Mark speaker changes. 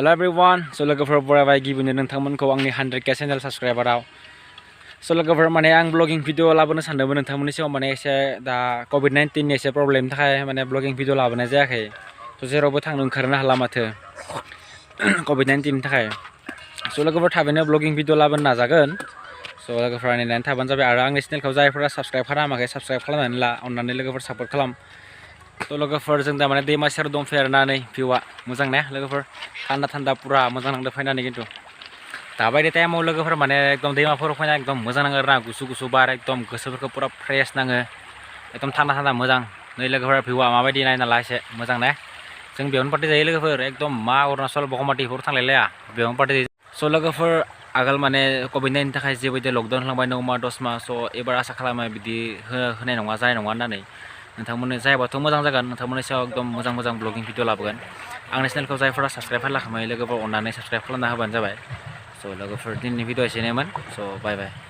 Speaker 1: Hello everyone, so logofer barabai गिबिनो नोंथांमोनखौ आंनि 100k channel साबस्क्राइबाराव so लोगोफोर माने आं ब्लगिं भिडिअ लाबोनो सानदोंमोन नोंथांमोननि सिगाङाव माने एसे दा कोविड-19 नि एसे प्रब्लेमनि थाखाय माने ब्लगिं भिडिअ लाबोनाय जायाखै so जेरावबो थांनो ओंखारनो हाला माथो कोविड-19 नि थाखाय so लोगोफोर थाबैनो ब्लगिं भिडिअ लाबोनो नाजागोन so लोगोफोरा नायनानै थाबानो जाबाय आरो आंनि चेनेलखौ जायफोरा साबस्क्राइब खालामाखै साबस्क्राइब खालामनानै ला अननानै लोगोफोर सापर्ट खालाम so लोगोफोर जों दा माने दैमा सेराव दंफैयोना भिउआ मोजां ना लोगोफोर थान्दा थान्दा पुरा मोजां नांदो फैनानै किन्तु दाबायदि टाइमाव लोगोफोर माने एकदम दैमाफोराव फैना एकदम मोजां नाङो आरोना गुसु गुसु बार एकदम गोसोफोरखौ पुरा फ्रेश नाङो एकदम थान्दा थान्दा मोजां नै लोगोफोर भिउआ माबायदि नायना ला एसे मोजां ना जों बेयावनो पार्टि जायो लोगोफोर एकदम मा अरुणाचल बगामाटिफोराव थांलायलाया बेयावनो पार्टि जायो स' लोगोफोर आगोल माने कोविड-19 नि थाखाय जेबायदि लकडाउन होलांबाय 9 माह 10 माह स' एबार आसा खालामो बिदि होनाय नङा जानाय नङा होननानै नोंथांमोननो जायाबाथ' मोजां जागोन नोंथांमोननि सायाव एकदम मोजां मोजां ब्लगिं भिडिअ लाबोगोन आंनि चेनेलखौ जायफोरा साबस्क्राइब खालामाखै लोगोफोर अननानै साबस्क्राइब खालामना होबानो जाबाय स' लोगोफोर दिनैनि भिडिअ एसेनोमोन स' बाय बाय